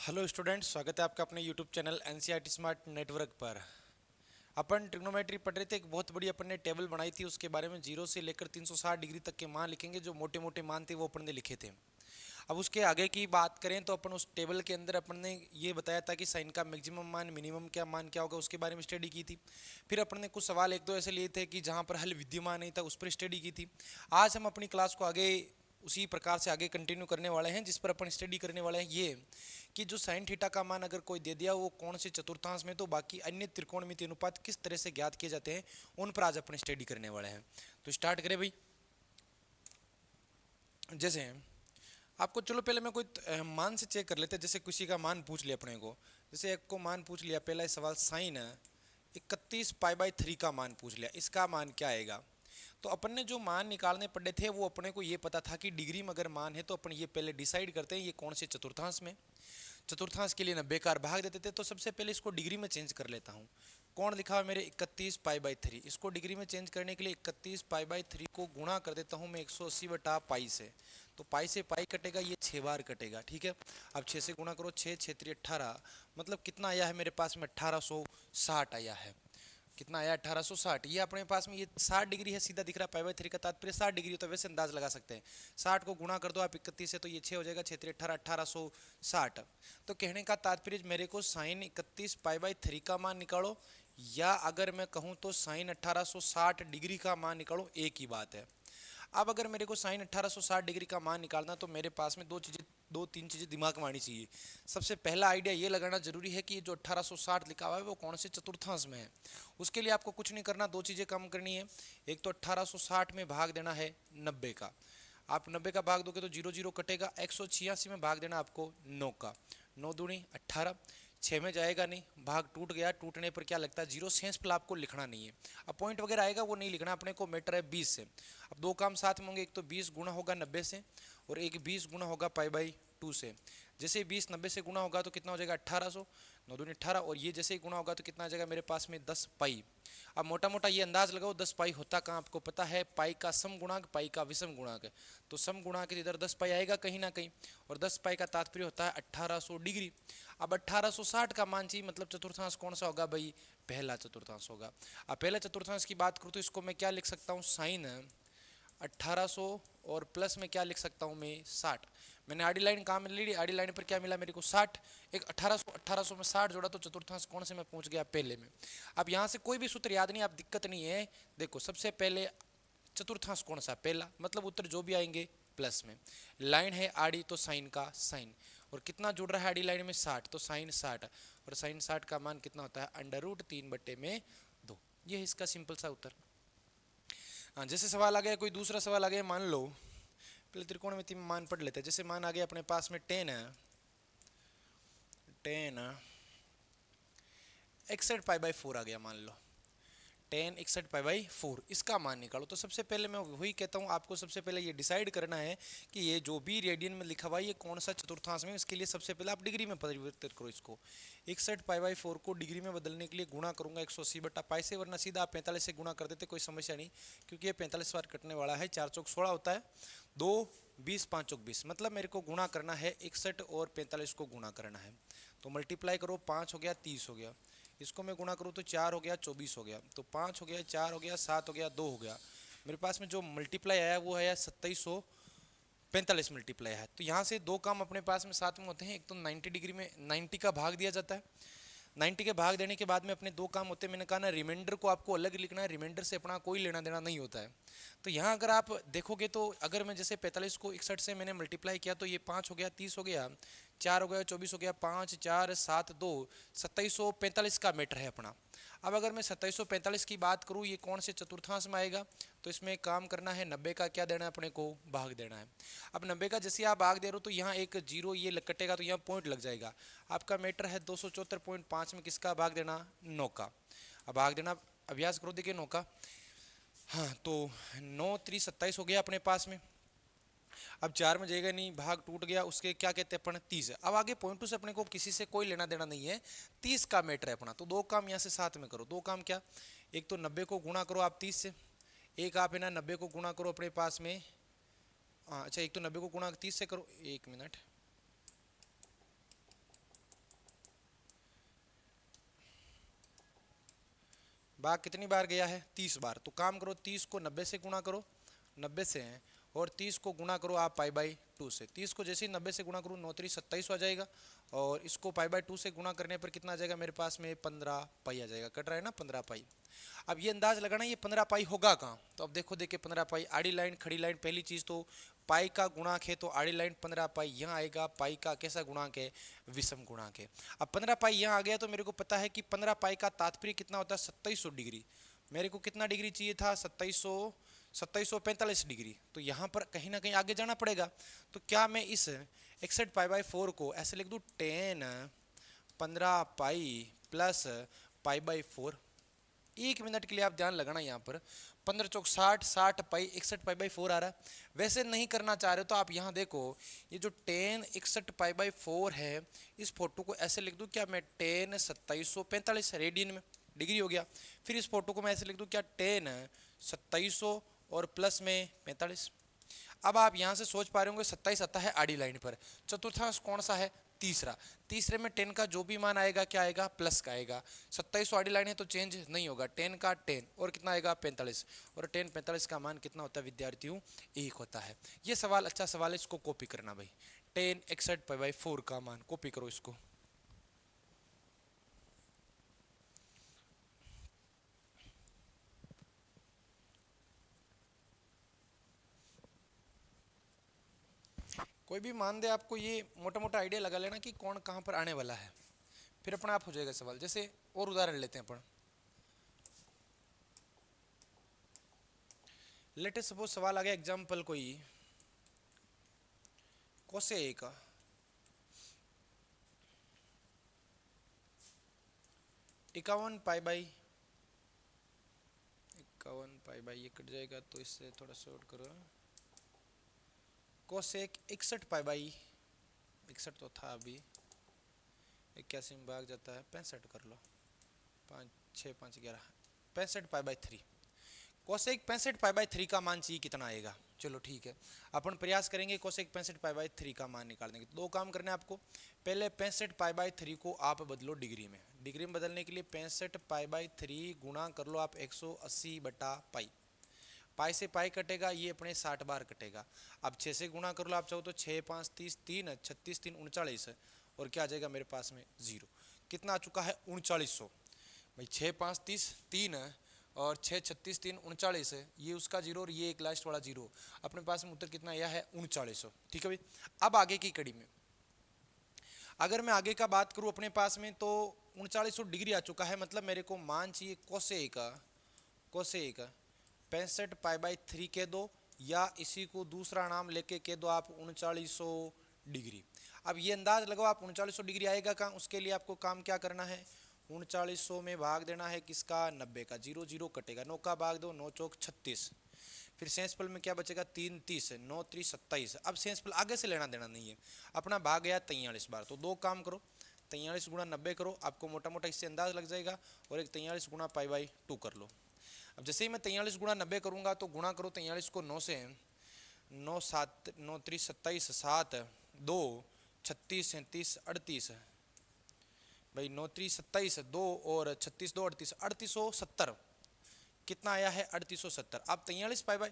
Hello students, स्वागत है आपका अपने YouTube channel NCERT smart network पर। अपन ट्रिग्नोमेट्री पढ़ रहे थे। एक बहुत बड़ी अपन ने टेबल बनाई थी, उसके बारे में 0 से लेकर 360 डिग्री तक के मान लिखेंगे। जो मोटे मोटे मान थे वो अपन ने लिखे थे। अब उसके आगे की बात करें तो अपन उस टेबल के अंदर अपन ने ये बताया था कि साइन का मैक्सिमम मान, मिनिमम क्या मान क्या होगा, उसके बारे में स्टडी की थी। फिर अपन ने कुछ सवाल एक दो ऐसे लिए थे कि जहाँ पर हल विद्यमान नहीं था, उस पर स्टडी की थी। आज हम अपनी क्लास को आगे उसी प्रकार से आगे कंटिन्यू करने वाले हैं, जिस पर अपन स्टडी करने वाले हैं ये कि जो साइन थीटा का मान अगर कोई दे दिया वो कौन से चतुर्थांश में, तो बाकी अन्य त्रिकोणमितीय अनुपात किस तरह से ज्ञात किए जाते हैं, उन पर आज अपन स्टडी करने वाले हैं। तो स्टार्ट करें भाई। जैसे आपको, चलो पहले मैं कोई मान से चेक कर लेते हैं। जैसे किसी का मान पूछ लिया अपने को, जैसे एक को मान पूछ लिया, पहला सवाल साइन 31 पाई/3 का मान पूछ लिया, इसका मान क्या आएगा। तो अपन ने जो मान निकालने पड़े थे वो अपने को ये पता था कि डिग्री में अगर मान है तो अपन ये पहले डिसाइड करते हैं ये कौन से चतुर्थांश में। चतुर्थांश के लिए 90 भाग देते थे, तो सबसे पहले इसको डिग्री में चेंज कर लेता हूँ। कौन लिखा हुआ मेरे 31 पाई/3, इसको डिग्री में चेंज करने के लिए 31 पाई/3 को गुणा कर देता हूँ मैं 180/पाई से। तो पाई से पाई कटेगा, ये 6 बार कटेगा, ठीक है। अब 6 से गुणा करो, 6×6 = 18, मतलब कितना आया है मेरे पास में 1860 आया है। कितना आया 1860। ये अपने पास में ये 60 डिग्री है, सीधा दिख रहा है। पाई/3 का तात्पर्य 60 डिग्री, तो वैसे अंदाज लगा सकते हैं। 60 को गुणा कर दो आप 31 से, तो ये 6 हो जाएगा। 6×3 = 18, 1860। तो कहने का तात्पर्य मेरे को साइन 31 पाई/3 का मान निकालो, या अगर मैं कहूँ तो साइन 1860 डिग्री का मान निकालो, एक ही बात है। अब अगर मेरे को साइन 1860 डिग्री का मान निकालना, तो मेरे पास में दो तीन चीज़ें दिमाग में आनी चाहिए। सबसे पहला आइडिया ये लगाना जरूरी है कि जो 1860 लिखा हुआ है वो कौन से चतुर्थांश में है। उसके लिए आपको कुछ नहीं करना, दो चीज़ें काम करनी है। एक तो 1860 में भाग देना है 90 का। आप 90 का भाग दोगे तो 0 0 कटेगा। 186 में भाग देना आपको 9 का। 9×2 = 18। 6 में जाएगा नहीं, भाग टूट गया। टूटने पर क्या लगता है, जीरो सेंस पर आपको लिखना नहीं है। अब पॉइंट वगैरह आएगा वो नहीं लिखना, अपने को मैटर है 20 से। अब दो काम साथ में होंगे, एक तो 20 गुना होगा 90 से, और एक 20 गुना होगा पाई/2 से। जैसे 20 90 से गुना होगा तो कितना हो जाएगा 1800। 9×2 = 18, और ये जैसे ही गुना होगा तो कितना आ जाएगा मेरे पास में 10 पाई। अब मोटा मोटा ये अंदाज लगाओ 10 पाई होता कहाँ, आपको पता है पाई का सम गुणांक, पाई का विषम गुणांक। तो सम गुणांक इधर 10 पाई आएगा कहीं ना कहीं, और 10 पाई का तात्पर्य होता है 1800 डिग्री। अब 1860 का मान चाहिए, मतलब चतुर्थांश कौन सा होगा भाई, पहला चतुर्थांश होगा। अब पहला चतुर्थांश की बात करूँ तो इसको मैं क्या लिख सकता हूँ, साइन 1800 और प्लस में क्या लिख सकता हूँ मैं 60। मैंने आड़ी लाइन कहाँ मिल ली, आड़ी लाइन पर क्या मिला मेरे को 60। एक 1800 में 60 जोड़ा तो चतुर्थांश कौन से में पहुंच गया, पहले में। अब यहाँ से कोई भी सूत्र याद नहीं, आप दिक्कत नहीं है। देखो सबसे पहले चतुर्थांश कौन सा, पहला, मतलब उत्तर जो भी आएंगे प्लस में। लाइन है आड़ी तो साइन का साइन, और कितना जुड़ रहा है आड़ी लाइन में 60, तो साइन 60, और साइन 60 का मान कितना होता है √3/2। ये है इसका सिंपल सा उत्तर। हाँ, जैसे सवाल आ गया, कोई दूसरा सवाल आ गया, मान लो पहले त्रिकोणमिति में मान पढ़ लेते हैं। जैसे मान आ गया अपने पास में 10 61 पाई/4 आ गया, मान लो 10 61 पाई/4, इसका मान निकालो। तो सबसे पहले मैं वही कहता हूँ आपको, सबसे पहले ये डिसाइड करना है कि ये जो भी रेडियन में लिखा हुआ है ये कौन सा चतुर्थांश में। इसके लिए सबसे पहले आप डिग्री में परिवर्तित करो इसको। 61 पाई/4 को डिग्री में बदलने के लिए गुणा करूंगा 180/पाई से, वरना सीधा आप 45 से गुणा कर देते, कोई समस्या नहीं, क्योंकि ये 45 बार कटने वाला है। 4 चौक 16 होता है, 2 20 5 चौक 20, मतलब मेरे को गुणा करना है 61 और 45 को गुणा करना है। तो मल्टीप्लाई करो, 5 हो गया 30 हो गया, इसको मैं गुणा करूँ तो 4 हो गया 24 हो गया, तो 5 हो गया 4 हो गया 7 हो गया 2 हो गया। मेरे पास में जो मल्टीप्लाई आया वो है 2745 मल्टीप्लाई है। तो यहाँ से दो काम अपने पास में साथ में होते हैं। एक तो 90 डिग्री में 90 का भाग दिया जाता है। 90 के भाग देने के बाद में अपने दो काम होते हैं। मैंने कहा ना, रिमाइंडर को आपको अलग लिखना है, रिमाइंडर से अपना कोई लेना देना नहीं होता है। तो यहाँ अगर आप देखोगे तो अगर मैं जैसे 45 को 61 से मैंने मल्टीप्लाई किया तो ये 5 हो गया 30 हो गया, 4 हो गया 24 हो गया, 5 4 7 2 2745 का मीटर है अपना। अब अगर मैं 2745 की बात करूँ, ये कौन से चतुर्थांश में आएगा, तो इसमें काम करना है 90 का क्या देना है अपने को, भाग देना है। अब 90 का जैसे आप भाग दे रहे हो तो यहाँ एक जीरो ये कटेगा तो यहाँ पॉइंट लग जाएगा। आपका मीटर है 274.5 में किसका भाग देना, 9 का। अब भाग देना अभ्यास करो, देखिए 9 का। हाँ, तो 9×3 = 27 हो गया अपने पास में। अब 4 में जाएगा नहीं, भाग टूट गया, उसके क्या कहते हैं अपन 30 है। अब आगे पॉइंट टू से अपने को किसी से कोई लेना देना नहीं है, 30 का मैटर है अपना। तो दो काम यहाँ से साथ में करो। दो काम क्या, एक तो 90 को गुणा करो आप 30 से, एक आप है ना 90 को गुणा करो अपने पास में। हाँ अच्छा, एक तो 90 को गुणा 30 से करो, एक मिनट, भाग कितनी बार गया है 30 बार। तो काम करो 30 को 90 से गुणा करो, 90 से हैं, और 30 को गुणा करो आप पाई बाई 2 से। 30 को जैसे ही 90 से गुणा करूँ 9 3 27 आ जाएगा, और इसको पाई बाई 2 से गुणा करने पर कितना आ जाएगा मेरे पास में 15 पाई आ जाएगा। कट रहा है ना 15 पाई। अब ये अंदाज लगाना ये 15 पाई होगा कहाँ, तो अब देखो देखिए 15 पाई आड़ी लाइन खड़ी लाइन, पहली चीज़ तो पाई का गुणांक है तो आड़ी लाइन 15 पाई यहाँ आएगा, पाई का कैसा गुणांक है विषम गुणांक है। अब 15 पाई यहाँ आ गया तो मेरे को पता है कि 15 पाई का तात्पर्य कितना होता है 2700 डिग्री। मेरे को कितना डिग्री चाहिए था 2745 डिग्री। तो यहाँ पर कहीं ना कहीं आगे जाना पड़ेगा। तो क्या मैं इस 61 पाई बाई 4 को ऐसे लिख दूँ 10 15 pi plus pi by 4। 1 minute के लिए आप ध्यान लगाना यहाँ पर 15 चौक 60, 60 पाई 61 पाई बाई 4 आ रहा है। वैसे नहीं करना चाह रहे हो तो आप यहाँ देखो ये जो 10 61 पाई बाई 4 है, इस फोटो को ऐसे लिख दूँ क्या मैं 10 2745 रेडियन में डिग्री हो गया। फिर इस फोटो को मैं ऐसे लिख दूँ क्या 10 2700 और प्लस में 45। अब आप यहाँ से सोच पा रहे होंगे 27 आता है आड़ी लाइन पर, चतुर्थांश कौन सा है तीसरा। तीसरे में 10 का जो भी मान आएगा क्या आएगा प्लस का आएगा। 2700 आड़ी लाइन है तो चेंज नहीं होगा, 10 का 10 और कितना आएगा 45, और 10 45 का मान कितना होता है विद्यार्थियों 1 होता है। ये सवाल अच्छा सवाल है, इसको कॉपी करना भाई। 10 61 पाई बाई 4 का मान कॉपी करो इसको। कोई भी मान दे आपको, ये मोटा मोटा आइडिया लगा लेना कि कौन कहाँ पर आने वाला है, फिर अपने आप हो जाएगा सवाल। जैसे और उदाहरण लेते हैं अपन, लेटेस्ट सपोज सवाल आ गया एग्जाम्पल कोई cosec 51 pi by 51 pi by, ये कट जाएगा तो इससे थोड़ा शॉर्ट करो। कोसेक 61 पाई बाई 61 तो था अभी, 81 में भाग जाता है 65 कर लो, 5 6 5 11 65 pi by 3। Cosec 65 pi by 3 का मान चाहिए कितना आएगा। चलो ठीक है, अपन प्रयास करेंगे कोसेक 65 पाई बाई 3 का मान निकाल देंगे। दो काम करने आपको, पहले 65 पाई बाई 3 को आप बदलो डिग्री में। डिग्री में बदलने के लिए 65 पाई बाई 3 गुणा कर लो आप 180 बटा पाई। पाई से पाई कटेगा, ये अपने 60 बार कटेगा। अब 6 से गुणा कर लो आप चाहो तो 6 5 30 3 36 3 39, और क्या आ जाएगा मेरे पास में 0। कितना आ चुका है 3900 भाई। 6 5 30 3 और 6 36 3 39 है, ये उसका 0 और ये एक लास्ट वाला 0। अपने पास में उत्तर कितना आया है 3900। ठीक है भाई। अब आगे की कड़ी में अगर मैं आगे का बात करूं अपने पास में, तो 3900 डिग्री आ चुका है, मतलब मेरे को मान चाहिए कोसेक 65 पाई बाई 3 के दो, या इसी को दूसरा नाम लेके कह दो आप 3900 डिग्री। अब ये अंदाज लगाओ आप 3900 डिग्री आएगा कहाँ, उसके लिए आपको काम क्या करना है 3900 में भाग देना है किसका 90 का, 0 0 कटेगा, 9 का भाग दो 9 चौक 36, फिर सेंसफल में क्या बचेगा 3 30 9 3 27। अब सेंसफल आगे से लेना देना नहीं है, अपना भाग गया 43 बार। तो दो काम करो 43 गुणा 90 करो, आपको मोटा मोटा इससे अंदाज लग जाएगा, और एक 43 गुणा पाई बाई 2 कर लो। अब जैसे ही मैं 43 गुणा 90 करूंगा तो गुणा करो 43 को 9 से, 9 7 9 3 27 7 2 36 37 38 भाई, 9 3 27 2 और 36 2 38 3870। कितना आया है 3870। अब 43 पाई बाई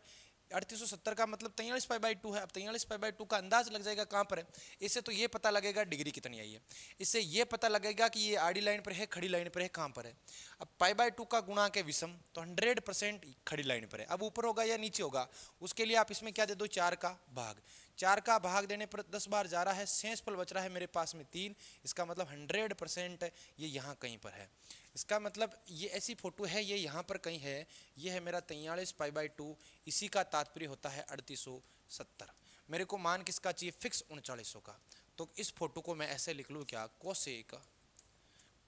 3870 का मतलब 43 पाई बाई 2 है। अब 43 पाई बाई 2 का अंदाज लग जाएगा कहाँ पर है, इससे तो ये पता लगेगा डिग्री कितनी आई है, इससे ये पता लगेगा कि ये आड़ी लाइन पर है खड़ी लाइन पर है कहाँ पर है। अब पाई बाई 2 का गुणांक है विषम, तो 100% खड़ी लाइन पर है। अब ऊपर होगा या नीचे होगा, उसके लिए आप इसमें क्या दे दो 4 का भाग। 4 का भाग देने पर 10 बार जा रहा है, शेषफल बच रहा है मेरे पास में 3। इसका मतलब 100% ये यहाँ कहीं पर है। इसका मतलब ये ऐसी फोटो है, ये यहाँ पर कहीं है, ये है मेरा 43 पाई बाई 2, इसी का तात्पर्य होता है 3870। मेरे को मान किसका चाहिए फिक्स 3900 का। तो इस फोटो को मैं ऐसे लिख लूँ क्या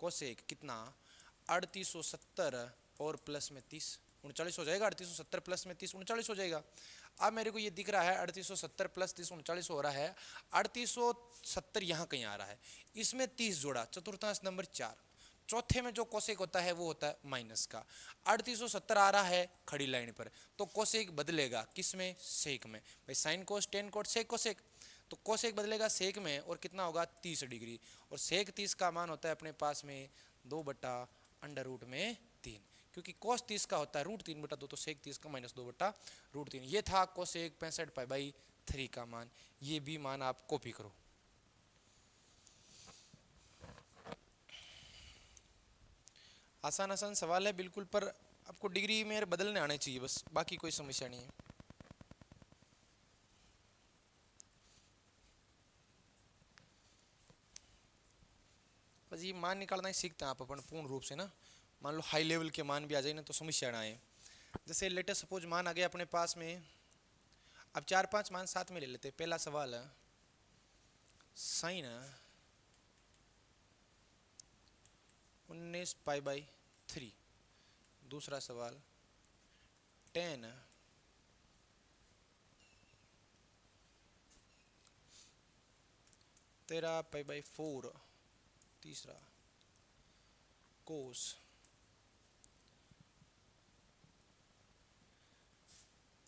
कोसेक कितना 3870 और प्लस में 30 39 हो जाएगा, 3870 प्लस में 30 39 हो जाएगा। अब मेरे को ये दिख रहा है 3870 प्लस 30 39 हो रहा है, 3870 यहाँ कहीं आ रहा है, इसमें 30 जोड़ा, चतुर्थांश नंबर 4, चौथे में जो कोसेक होता है वो होता है माइनस का। 3870 आ रहा है खड़ी लाइन पर, तो कोसेक बदलेगा किस में सेक में भाई, sine cos tan cot sec cosec, तो कोसेक बदलेगा सेक में, और कितना होगा 30 डिग्री, और सेक 30 का मान होता है अपने पास में 2 बटा अंडर रूट में 3। क्योंकि cos 30 का होता है √3/2, तो sec 30 का -2/√3। ये था cosec 65π/3 का मान। ये भी मान आप कॉपी करो। आसान आसान सवाल है बिल्कुल, पर आपको डिग्री में बदलने आने चाहिए बस, बाकी कोई समस्या नहीं है। बस ये मान निकालना ही सीखते हैं आप अपन पूर्ण रूप से ना। मान लो हाई लेवल के मान भी आ जाए ना तो समस्या ना आए। जैसे लेटेस्ट सपोज मान आ गया अपने पास में, अब 4-5 मान साथ में ले लेते हैं। पहला सवाल है साइन 19π/3। दूसरा सवाल tan 13π/4। तीसरा कोस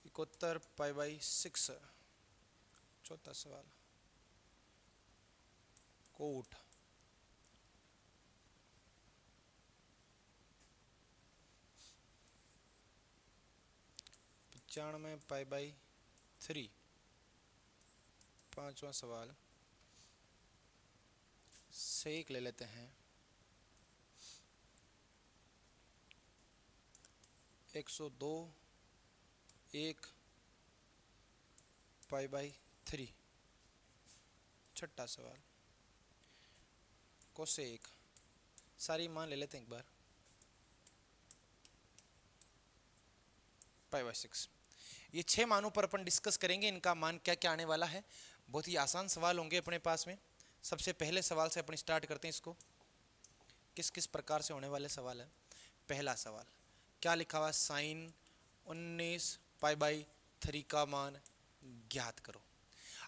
71π/6। चौथा सवाल कोट 95π/3। पांचवा सवाल सेक ले लेते हैं 102/1π/3। छठा सवाल कोसेक, सारी मान ले लेते हैं एक बार, π/6। ये 6 मानों पर अपन डिस्कस करेंगे इनका मान क्या क्या आने वाला है। बहुत ही आसान सवाल होंगे अपने पास में। सबसे पहले सवाल से अपन स्टार्ट करते हैं इसको, किस किस प्रकार से होने वाले सवाल है। पहला सवाल क्या लिखा हुआ, साइन 19π/3 का मान ज्ञात करो।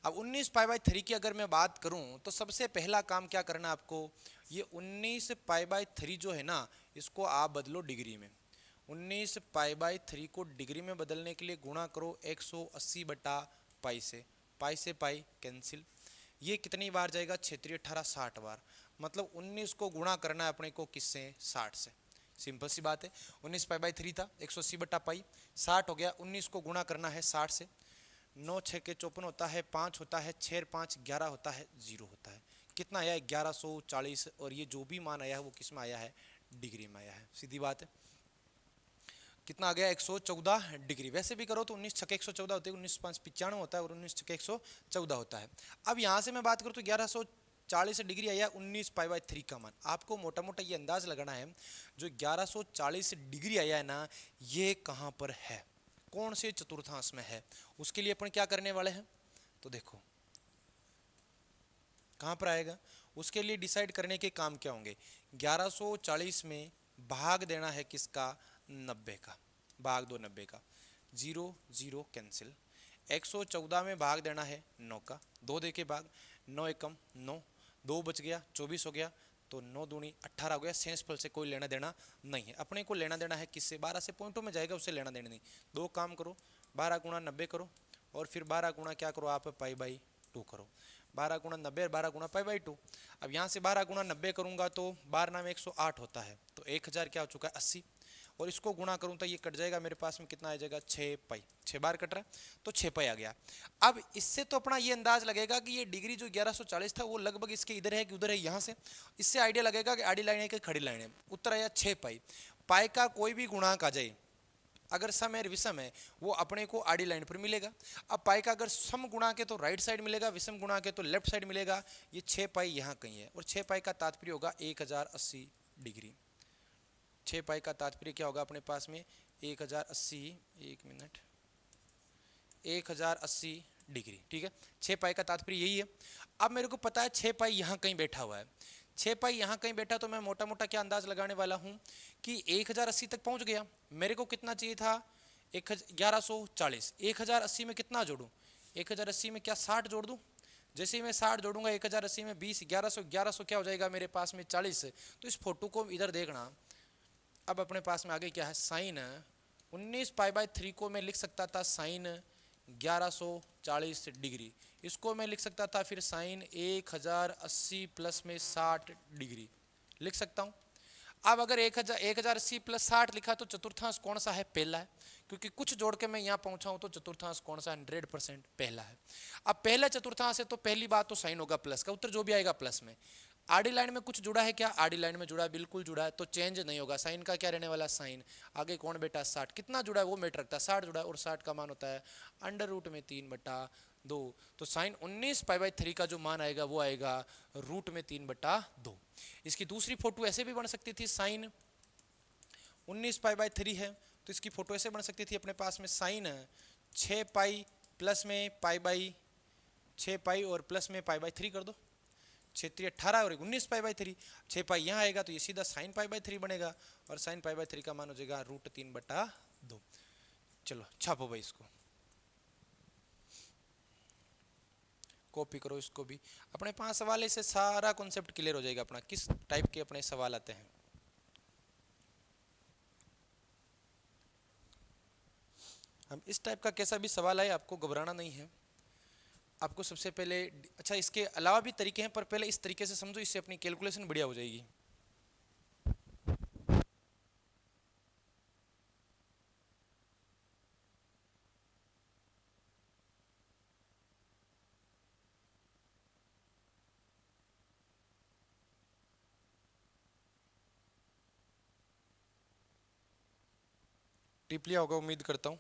अब 19π/3 की अगर मैं बात करूं तो सबसे पहला काम क्या करना आपको, ये 19π/3 जो है ना, इसको आप बदलो डिग्री में। 19π/3 को डिग्री में बदलने के लिए गुणा करो 180/π से। पाई से पाई कैंसिल। ये कितनी बार जाएगा, 6 18 60 बार। मतलब 19 को गुणा करना है अपने को किससे, 60 से। सिंपल सी बात है। 19π/3 था 180/π, 60 हो गया। 19 को गुणा करना है 60 से। 9 6 के 54 होता है, 5 होता है, 6 5 11 होता है, 0 होता है। कितना आया, 1140। और ये जो भी मान आया है वो किस में आया है, डिग्री में आया है। सीधी बात है। कितना आ गया, 114 डिग्री। वैसे भी करो तो 19 छक्के 114 होते हैं, 19 5 95 होता है और 19 छक्के 114 होता है। अब यहाँ से मैं बात करूँ तो 1140 डिग्री आया 19π/3 का मान। आपको मोटा मोटा ये अंदाज लगाना है, जो 1140 डिग्री आया है ना, ये कहाँ पर है, कौन से चतुर्थांश में है। उसके लिए अपन क्या करने वाले हैं, तो देखो कहाँ पर आएगा। उसके लिए डिसाइड करने के काम क्या होंगे, 1140 में भाग देना है किसका, 90 का। भाग दो 90 का, 0 0 कैंसिल। 114 में भाग देना है 9 का, 2 दे के भाग, 9 एकम 9, 2 बच गया 24 हो गया, तो 9 दूनी 18 हो गया। सेंसफल से कोई लेना देना नहीं है। अपने को लेना देना है किससे, 12 से। पॉइंटों में जाएगा उससे लेना देना नहीं। 2 काम करो, 12 गुणा 90 करो और फिर 12 गुणा क्या करो आप, π/2 करो। 12 गुणा 90 और 12 गुणा π/2। अब यहाँ से 12 गुणा 90 करूँगा तो 12 में 108 होता है, तो 1000 क्या हो चुका है, 80। और इसको गुणा करूँ तो ये कट जाएगा, मेरे पास में कितना आ जाएगा, 6π। 6 बार कट रहा है तो 6π आ गया। अब इससे तो अपना ये अंदाज लगेगा कि ये डिग्री जो 1140 था वो लगभग इसके इधर है कि उधर है, यहाँ से इससे आइडिया लगेगा कि आड़ी लाइन है कि खड़ी लाइन है। उत्तर आया 6π। पाई का कोई भी गुणांक आ जाए, अगर सम है विषम है, वो अपने को आड़ी लाइन पर मिलेगा। अब पाई का अगर सम गुणांक है तो राइट साइड मिलेगा, विषम गुणांक है तो लेफ्ट साइड मिलेगा। ये 6π यहाँ कहीं है, और 6π का तात्पर्य होगा 1080 डिग्री। 6π का तात्पर्य क्या होगा अपने पास में, 1080, 1 मिनट, 1080 डिग्री। ठीक है, 6π का तात्पर्य यही है। अब मेरे को पता है 6π यहाँ कहीं बैठा हुआ है। 6π यहाँ कहीं बैठा, तो मैं मोटा मोटा क्या अंदाज लगाने वाला हूँ कि 1080 तक पहुँच गया। मेरे को कितना चाहिए था, 1140। 1080 में कितना जोड़ूँ, 1080 में क्या 60 जोड़ दूँ। जैसे ही मैं 60 जोड़ूंगा 1080 में 20, 1100, 1100 क्या हो जाएगा मेरे पास में 40। तो इस फोटो को इधर देखना। अब अपने पास में आगे क्या है, साइन 19π/3 को मैं लिख सकता था साइन 1140 डिग्री। इसको मैं लिख सकता था फिर साइन 1080 प्लस में 60 डिग्री लिख सकता हूँ। अब अगर 1080 प्लस 60 लिखा तो चतुर्थांश कौन सा है? पहला है, क्योंकि कुछ जोड़ के मैं यहाँ पहुंचा हूं तो चतुर्थांश कौन सा? 100% पहला है। अब पहला चतुर्थांश है तो पहली बात तो साइन होगा प्लस का, उत्तर जो भी आएगा प्लस में। आडी लाइन में कुछ जुड़ा है क्या? आडी लाइन में जुड़ा है, बिल्कुल जुड़ा है, तो चेंज नहीं होगा। साइन का क्या रहने वाला? साइन। आगे कौन बेटा? 60। कितना जुड़ा है वो मैटर रखता है, 60 जुड़ा है, और 60 का मान होता है अंडर रूट में 3/2। तो साइन 19π/3 का जो मान आएगा वो आएगा रूट में 3/2। इसकी दूसरी फोटो ऐसे भी बन सकती थी, साइन 19π/3 है तो इसकी फोटो ऐसे बन सकती थी अपने पास में, साइन 6π प्लस में π/6π और प्लस में π/3 कर दो, 6×3 = 18 और 19π/3। 6π यहाँ आएगा तो ये सीधा साइन π/3 बनेगा, और साइन π/3 का मान हो जाएगा रूट 3/2। चलो छापो भाई, इसको कॉपी करो, इसको भी। अपने 5 सवाल, इससे सारा कॉन्सेप्ट क्लियर हो जाएगा अपना, किस टाइप के अपने सवाल आते हैं। हम इस टाइप का कैसा भी सवाल आए आपको घबराना नहीं है। आपको सबसे पहले, अच्छा इसके अलावा भी तरीके हैं, पर पहले इस तरीके से समझो, इससे अपनी कैलकुलेशन बढ़िया हो जाएगी। टिप लिया होगा उम्मीद करता हूँ,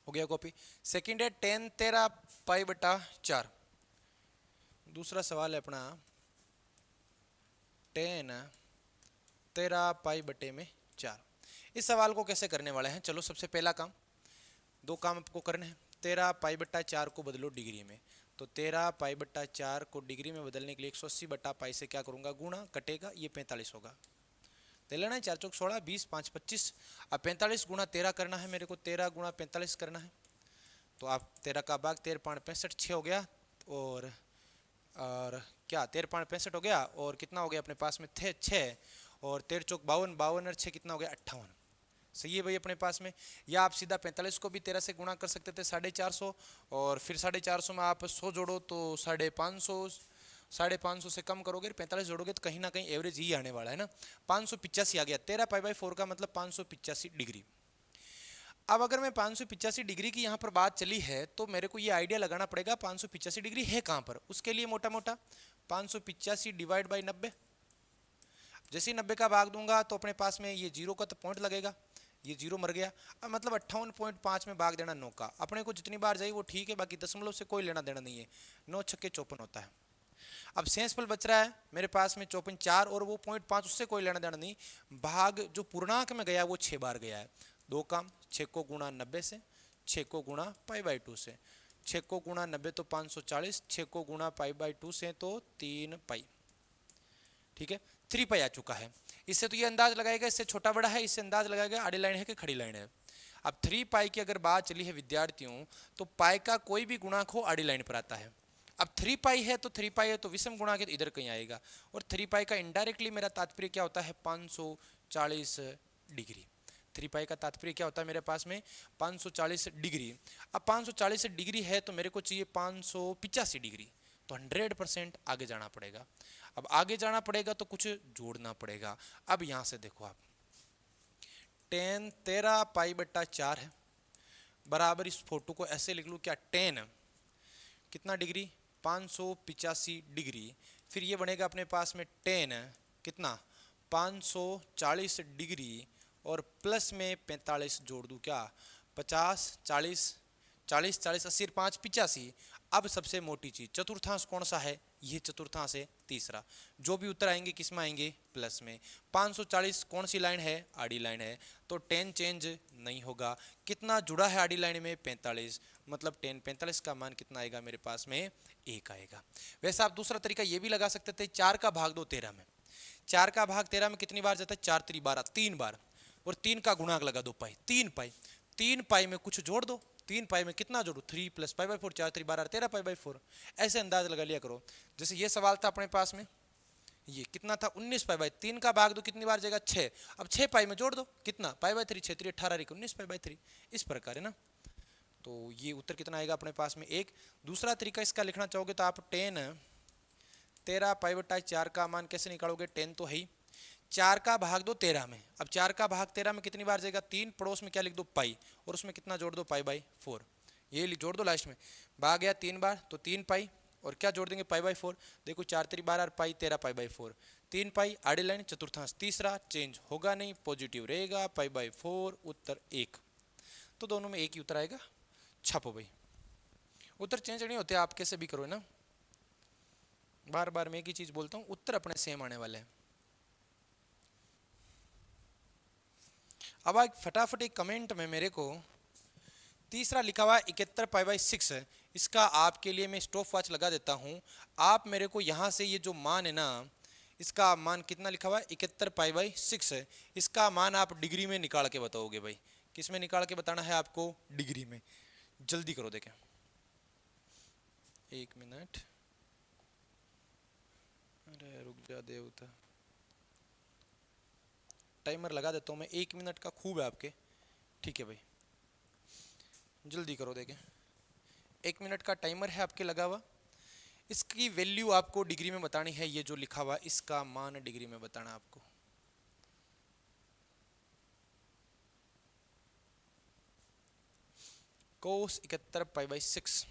हो गया कॉपी। सेकंड है 10/13π/4। दूसरा सवाल है अपना 10/13π/4। इस सवाल को कैसे करने वाले हैं? चलो सबसे पहला काम, 2 काम आपको करने हैं। 13π/4 को बदलो डिग्री में, तो 13π/4 को डिग्री में बदलने के लिए 180/π से क्या करूंगा? गुणा, कटेगा, ये 45 होगा। तो लेना है 4 चौक 16, 20 5 25। अब 45 गुणा 13 करना है मेरे को, 13 गुणा 45 करना है। तो आप 13 का भाग 13×5 = 65, 6 हो गया, और क्या 13×5 = 65 हो गया, और कितना हो गया अपने पास में थे 6, और 13 चौक 52, 52 और 6 कितना हो गया? 58। सही है भाई अपने पास में। या आप सीधा 45 को भी 13 से गुणा कर सकते थे, 450, और फिर 450 में आप 100 जोड़ो तो 550, 550 से कम करोगे, 45 जोड़ोगे तो कहीं ना कहीं एवरेज ही आने वाला है ना। 585 आ गया। 13π/4 का मतलब 585 डिग्री। अब अगर मैं 585 डिग्री की यहाँ पर बात चली है तो मेरे को ये आइडिया लगाना पड़ेगा 585 डिग्री है कहाँ पर। उसके लिए मोटा मोटा 585 डिवाइड बाई 90। जैसे ही 90 का भाग दूंगा तो अपने पास में ये 0 का तो पॉइंट लगेगा, ये 0 मर गया। अब मतलब 58.5 में भाग देना 9 का। अपने को जितनी बार जाए वो ठीक है, बाकी दशमलव से कोई लेना देना नहीं है। 9 छक्के 54 होता है। अब शेषफल बच रहा है मेरे पास में 54 4, और वो 0.5 उससे कोई लेना देना नहीं। भाग जो पूर्णांक में गया वो 6 बार गया है। 2 काम, 6 को गुणा 90 से, 6 को गुणा π/2 से। 6 को गुणा 90 तो 540, 6 को गुणा π/2 से तो 3π। ठीक है, 3π आ चुका है। इससे तो ये अंदाज लगाएगा इससे छोटा बड़ा है, इससे अंदाज लगाएगा आड़ी लाइन है कि खड़ी लाइन है। अब 3π की अगर बात चली है विद्यार्थियों, तो पाई का कोई भी गुणांक हो आड़ी लाइन पर आता है। अब 3π है तो 3π है तो विषम गुणांक तो इधर कहीं आएगा, और 3π का इनडायरेक्टली मेरा तात्पर्य क्या होता है? 540 डिग्री। 3π का तात्पर्य क्या होता है मेरे पास में? 540 डिग्री। अब 540 डिग्री है तो मेरे को चाहिए 585 डिग्री, तो 100% आगे जाना पड़ेगा। अब आगे जाना पड़ेगा तो कुछ जोड़ना पड़ेगा। अब यहां से देखो आप, 13π/4 है बराबर, इस फोटो को ऐसे लिख लूँ क्या? 10 कितना डिग्री? 585 डिग्री। फिर ये बनेगा अपने पास में 10 कितना? 540 डिग्री, और प्लस में 45 जोड़ दूं क्या? 50 40 40 40 80 और 5 85। अब सबसे मोटी चीज, चतुर्थांश कौन सा है? ये चतुर्थांश है तीसरा। जो भी उत्तर आएंगे किस में आएंगे? प्लस में। 540 कौन सी लाइन है? आड़ी लाइन है, तो 10 चेंज नहीं होगा। कितना जुड़ा है आड़ी लाइन में? 45। मतलब 10 45 का मान कितना आएगा मेरे पास में? 1 आएगा। वैसे आप दूसरा तरीका ये भी लगा सकते थे, 4 का भाग दो 13 में। 4 का भाग 13 में कितनी बार जाता है? 4 3 12, 3 बार, और 3 का गुणांक लगा दो पाई, 3π। 3π में कुछ जोड़ दो, 3π में कितना जोड़ो? 3 + π/4, 4 3 12 13π/4। ऐसे अंदाज लगा लिया करो। जैसे ये सवाल था अपने पास में, ये कितना था? 19π। 3 का भाग दो कितनी बार जाएगा? 6। अब 6π में जोड़ दो, कितना? π/3, 6 3 18 19π/3। इस प्रकार है ना। तो ये उत्तर कितना आएगा अपने पास में? 1। दूसरा तरीका इसका लिखना चाहोगे तो आप 10 13 पाई बटा 4 का मान कैसे निकालोगे, 10 तो है ही, 4 का भाग दो 13 में। अब 4 का भाग 13 में कितनी बार जाएगा, 3, पड़ोस में क्या लिख दो पाई, और उसमें कितना जोड़ दो, पाई बाई 4, ये जोड़ दो लास्ट में, भाग गया 3 बार तो 3 पाई, और क्या जोड़ देंगे, पाई बाई 4। देखो 4 3 12 पाई, 13 पाई बाई 4, 3 पाई आड़ी लाइन चतुर्थांश तीसरा, चेंज होगा नहीं, पॉजिटिव रहेगा, पाई बाई 4, उत्तर 1। तो दोनों में एक ही उत्तर आएगा, छापो भाई। उत्तर चेंज नहीं होते, आप कैसे भी करो ना, बार बार मैं एक ही चीज बोलता हूँ, उत्तर अपने सेम आने वाले हैं। अब एक फटाफट एक कमेंट में मेरे को तीसरा लिखा हुआ 71 पाई बाई 6 है, इसका आपके लिए मैं स्टॉप वॉच लगा देता हूँ। आप मेरे को यहाँ से ये जो मान है ना, इसका मान कितना लिखा हुआ है, 71 पाई बाई 6 है, इसका मान आप डिग्री में निकाल के बताओगे भाई। किस में निकाल के बताना है आपको, डिग्री में। जल्दी करो देखें, 1 मिनट, अरे रुक जा देवता, टाइमर लगा देता हूँ मैं, 1 मिनट का खूब है आपके, ठीक है भाई, जल्दी करो देखें। 1 मिनट का टाइमर है आपके लगा हुआ। इसकी वैल्यू आपको डिग्री में बतानी है, ये जो लिखा हुआ इसका मान डिग्री में बताना आपको। कोस 71 पाई बाई 6,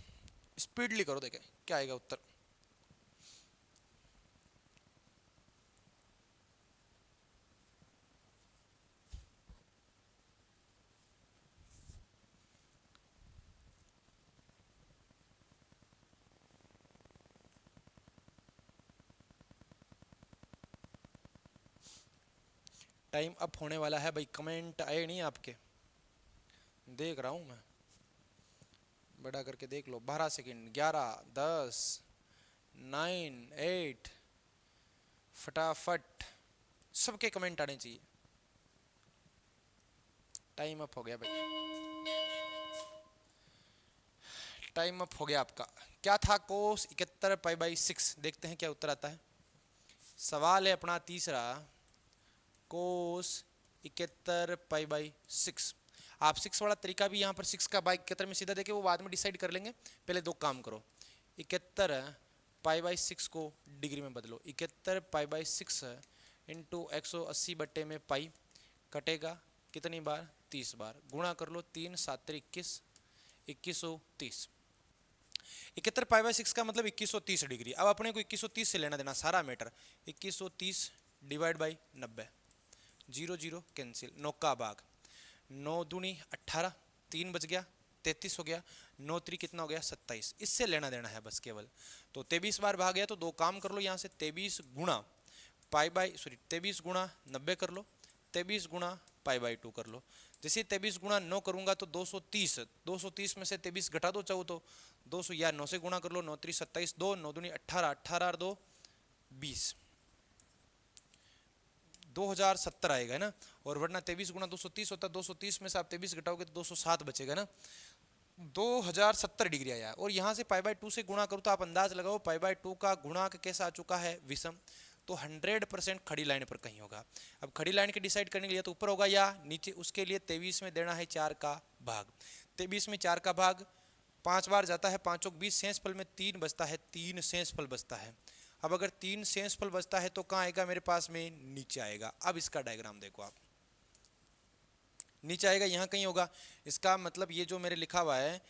स्पीडली करो देखें क्या आएगा उत्तर। टाइम अप होने वाला है भाई, कमेंट आए नहीं आपके, देख रहा हूं मैं, बड़ा करके देख लो। 12 सेकंड, 11, 10, 9, 8, फटाफट सबके कमेंट आने चाहिए। टाइम अप हो गया भाई, टाइम अप हो गया आपका। क्या था, कोस 71 पाई बाई 6, देखते हैं क्या उत्तर आता है। सवाल है अपना तीसरा, कोस 71 पाई बाई 6। आप 6 वाला तरीका भी यहाँ पर 6 का बाई 71 में सीधा देखे, वो बाद में डिसाइड कर लेंगे, पहले दो काम करो। 71 पाई बाई 6 को डिग्री में बदलो, 71 पाई बाई 6 इंटू 180 बट्टे में पाई, कटेगा कितनी बार, 30 बार, गुणा कर लो, 3 7 21, 2130। 71 पाई बाई 6 का मतलब 2130 डिग्री। अब अपने को 2130 से लेना देना सारा मैटर, 2130 डिवाइड बाई 90, 0 0 कैंसिल, 9 का भाग, 9 दूनी 18, 3 बच गया, 33 हो गया, 9 3 कितना हो गया, 27। इससे लेना देना है बस केवल। तो 23 बार भाग गया, तो दो काम कर लो यहाँ से, 23 गुणा पाई बाई 23 गुणा 90 कर लो, 23 गुणा पाई बाई 2 कर लो। जैसे 23 गुणा 9 करूंगा तो 230, 230 में से 23 घटा दो चाहो तो 200, या 9 से गुणा कर लो, 9 3 27, 2 9 दूनी 18, 18 और 2 20, 2070 आएगा है ना। और वरना 23 गुणा 230 होता है, 230 में से आप 23 घटाओगे तो 207 बचेगा ना, 2070 डिग्री आया। और यहाँ से पाई बाई 2 से गुणा करो तो आप अंदाज लगाओ पाई बाई 2 का गुणांक कैसा आ चुका है, विषम, तो 100% खड़ी लाइन पर कहीं होगा। अब खड़ी लाइन के डिसाइड करने के लिए तो ऊपर होगा या नीचे, उसके लिए 23 में देना है 4 का भाग, 23 में 4 का भाग 5 बार जाता है, 5 20, शेषफल में 3 बचता है, 3 शेषफल बचता है। अब अगर 3 शेषफल बचता है तो कहाँ आएगा मेरे पास में, नीचे आएगा। अब इसका डायग्राम देखो आप, नीचे आएगा, यहाँ कहीं होगा। इसका मतलब ये जो मेरे लिखा हुआ है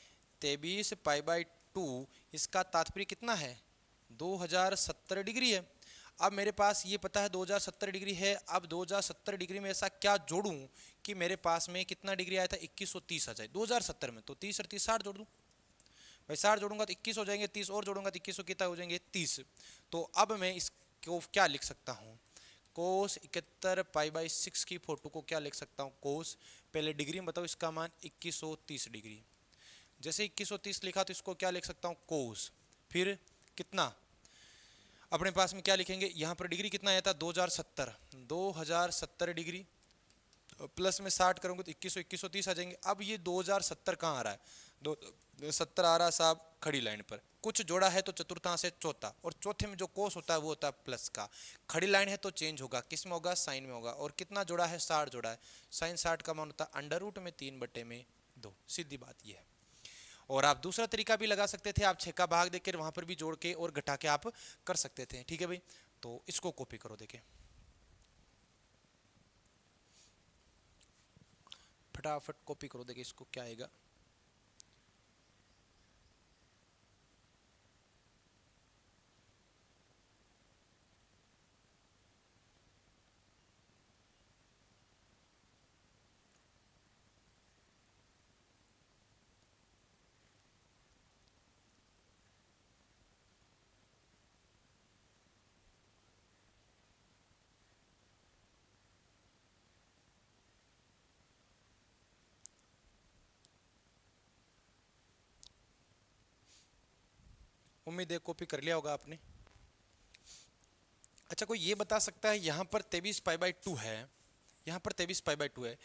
23 पाई बाई 2, इसका तात्पर्य कितना है, 2070 डिग्री है। अब मेरे पास ये पता है 2070 डिग्री है। अब 2070 डिग्री में ऐसा क्या जोड़ूं कि मेरे पास में कितना डिग्री आया था, 2130 आ जाए 2070 में, तो 30 और 30 60 जोड़ दूं भाई, 60 जोड़ूंगा तो 21 हो जाएंगे, 30 और जोड़ूंगा तो 21 कितना हो जाएंगे, 30। तो अब मैं इसको क्या लिख सकता हूँ, कोस 71 पाई बाई 6 की फोटो को क्या लिख सकता हूँ, कोस, पहले डिग्री में बताओ, इसका मान 2130 डिग्री। जैसे 2130 लिखा तो इसको क्या लिख सकता हूँ, कोस, फिर कितना अपने पास में क्या लिखेंगे, यहाँ पर डिग्री कितना आया था 2070, 2070 डिग्री प्लस में 60 करूंगे तो 2130 आ जाएंगे। अब ये 2070 कहाँ आ रहा है, 2070 आ रहा है साहब खड़ी लाइन पर, कुछ जोड़ा है तो चतुर्थांश है चौथा, और चौथे में जो कोस होता है वो होता है प्लस का। खड़ी लाइन है तो चेंज होगा, किस में होगा, साइन में होगा। और कितना जोड़ा है, 60 जोड़ा है, साइन 60 का मान होता है अंडर रूट में 3/2, सीधी बात ये है। और आप दूसरा तरीका भी लगा सकते थे, आप 6 का भाग देकर वहां पर भी जोड़ के और घटा के आप कर सकते थे। ठीक है भाई, तो इसको कॉपी करो, देखिए फटाफट कॉपी करो, देखिए इसको क्या आएगा। उम्मीद है कॉपी कर लिया होगा आपने। अच्छा, कोई ये बता सकता है यहाँ पर 23 पाई/2 है, यहाँ पर 23 पाई/2 है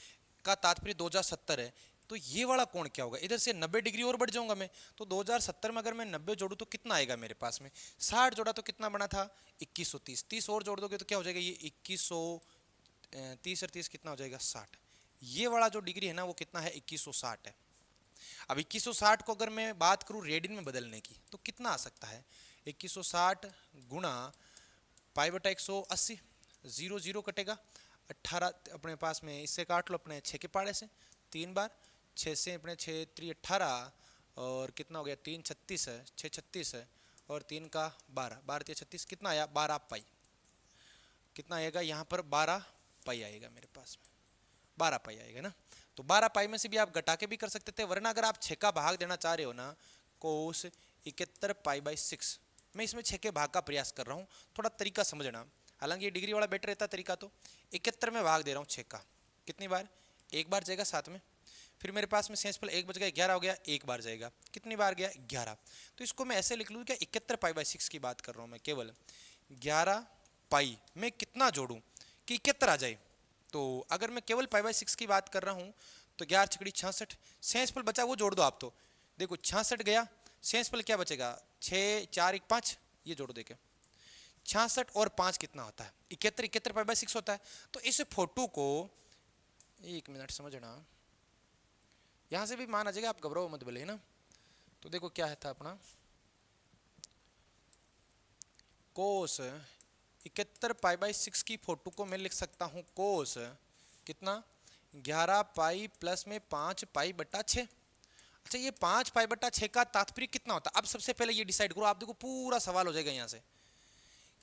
का तात्पर्य 2070 है, तो ये वाला कोण क्या होगा? इधर से 90 डिग्री और बढ़ जाऊंगा मैं, तो 2070 में अगर मैं 90 जोड़ू तो कितना आएगा मेरे पास में? 60 जोड़ा तो कितना बना था? 2130। 30 और जोड़ दोगे तो क्या हो जाएगा? ये 2130 और 30 कितना हो जाएगा? 60। ये वाला जो डिग्री है ना वो कितना है? 2160 है। अब 2160 को अगर मैं बात करूं रेडियन में बदलने की तो कितना आ सकता है? 2160 गुणा पाई/180, 0 0 कटेगा, 18 अपने पास में इससे काट लो अपने 6 के पाड़े से 3 बार, 6 से अपने 6 3 18 और कितना हो गया? 3 36 है, 6 36 है और 3 का 12, 12 3 36 कितना आया? 12 पाई। कितना आएगा यहाँ पर? 12 पाई आएगा मेरे पास में, 12 पाई आएगा ना। तो 12 पाई में से भी आप घटा के भी कर सकते थे, वरना अगर आप 6 का भाग देना चाह रहे हो ना, कोस 71 पाई/6, मैं इसमें 6 के भाग का प्रयास कर रहा हूँ, थोड़ा तरीका समझना। हालांकि ये डिग्री वाला बेटर रहता तरीका, तो 71 में भाग दे रहा हूँ 6 का, कितनी बार? एक बार जाएगा 7 में, फिर मेरे पास में शेषफल 1 बच गया, 11 हो गया, एक बार जाएगा, कितनी बार गया? 11। तो इसको मैं ऐसे लिख लूँ क्या? 71 पाई/6 की बात कर रहा हूँ मैं, केवल 11 पाई में कितना जोड़ूं कि 71 आ जाए? तो अगर मैं केवल पाई/6 की बात कर रहा हूं तो 11 छकड़ी 66, शेषफल बचा वो जोड़ दो आप। तो देखो 66 गया, शेषफल क्या बचेगा? 6 4 1 5, ये जोड़ देके 66 और 5 कितना होता है? 71। 71 पाई/6 होता है। तो इस फोटो को, एक मिनट समझना, यहां से भी मान आ जाएगा, आप घबराओ मत बोले, है ना। तो देखो क्या है था अपना, कोस 71 पाई/6 की फोटो को मैं लिख सकता हूं कोस कितना? 11 पाई प्लस में 5 पाई/6। अच्छा, ये 5 पाई/6 का तात्पर्य कितना होता है? अब सबसे पहले ये डिसाइड करो, आप देखो पूरा सवाल हो जाएगा। यहाँ से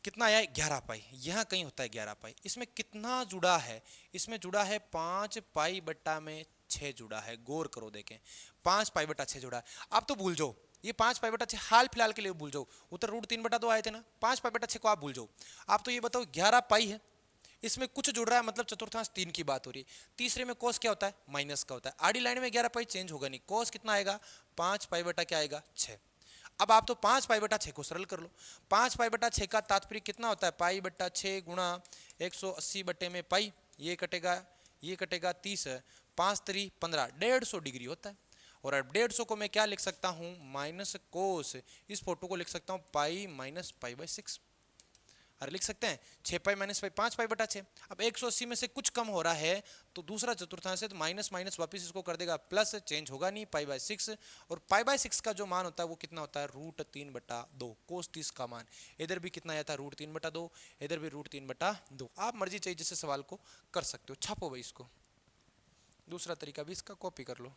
कितना आया? 11 पाई। यहाँ कहीं होता है 11 पाई। इसमें कितना जुड़ा है? इसमें जुड़ा है 5 पाई/6 जुड़ा है। गौर करो, देखें 5 पाई/6 जुड़ा है। आप तो भूल जाओ ये 5 पाई/6, हाल फिलहाल के लिए भूल जाओ, उधर √3/2 आए थे ना, 5 पाई/6 को आप भूल जाओ। आप तो ये बताओ 11 पाई है, इसमें कुछ जुड़ रहा है, मतलब चतुर्थांश 3 की बात हो रही है। तीसरे में कोस क्या होता है? माइनस का होता है। आड़ी लाइन में 11 पाई चेंज होगा नहीं, कोस कितना आएगा? 5 पाई/, क्या आएगा? 6। अब आप तो 5 पाई/6 को सरल कर लो। 5 पाई/6 का तात्पर्य कितना होता है? पाई/6 गुणा 180 में पाई, ये कटेगा, ये कटेगा 30 है, 5 3 15, 150 डिग्री होता है। और अब 150 को मैं क्या लिख सकता हूं? माइनस कोस, इस फोटो को लिख सकता हूं पाई माइनस पाई/6। अरे लिख सकते हैं 6 पाई माइनस पाई, 5 पाई/6। अब 180 में से कुछ कम हो रहा है तो दूसरा चतुर्थांश है, तो माइनस माइनस वापस इसको कर देगा प्लस, चेंज होगा नहीं, पाई/6। और पाई/6 का जो मान होता है वो कितना होता है? √3/2। कोस 30 का मान इधर भी कितना आया था? √3/2, इधर भी √3/2। आप मर्जी चाहिए जिससे सवाल को कर सकते हो। छापो भाई इसको, दूसरा तरीका भी इसका कॉपी कर लो।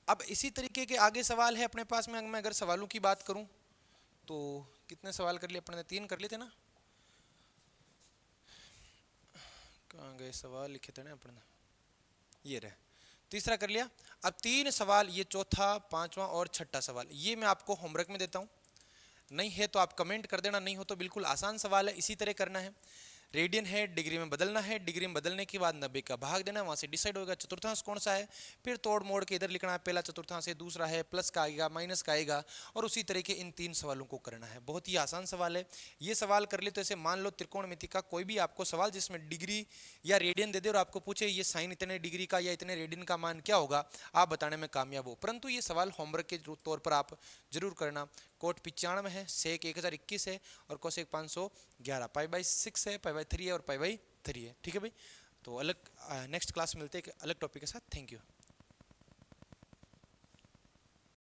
अब इसी तरीके के आगे सवाल है अपने पास में। मैं अगर सवालों की बात करूं तो कितने सवाल कर लिए अपने? 3 कर लिए थे ना। कहाँ गए सवाल? लिखे थे ना अपने, ये रहे, तीसरा कर लिया। अब 3 सवाल, ये चौथा, पांचवा और छठा सवाल, ये मैं आपको होमवर्क में देता हूं। नहीं है तो आप कमेंट कर देना, नहीं हो तो बिल्कुल आसान सवाल है, इसी तरह करना है। रेडियन है, डिग्री में बदलना है, डिग्री में बदलने के बाद 90 का भाग देना है, वहां से डिसाइड होगा चतुर्थांश कौन सा है। फिर तोड़ मोड़ के इधर लिखना है, पहला चतुर्थांश है, दूसरा है, प्लस का आएगा, माइनस का आएगा, और उसी तरह के इन 3 सवालों को करना है। बहुत ही आसान सवाल है। ये सवाल कर ले तो ऐसे मान लो त्रिकोणमिति का कोई भी आपको सवाल जिसमें डिग्री या रेडियन दे दे और आपको पूछे ये साइन इतने डिग्री का या इतने रेडियन का मान क्या होगा, आप बताने में कामयाब हो। परंतु ये सवाल होमवर्क के तौर पर आप जरूर करना। कोट 95 है, सेक 1021 है और कोसेक 511, पाई/6 है, पाई/3 है और पाई/3 है। ठीक है भाई, तो अलग नेक्स्ट क्लास मिलते हैं एक अलग टॉपिक के साथ। Thank you.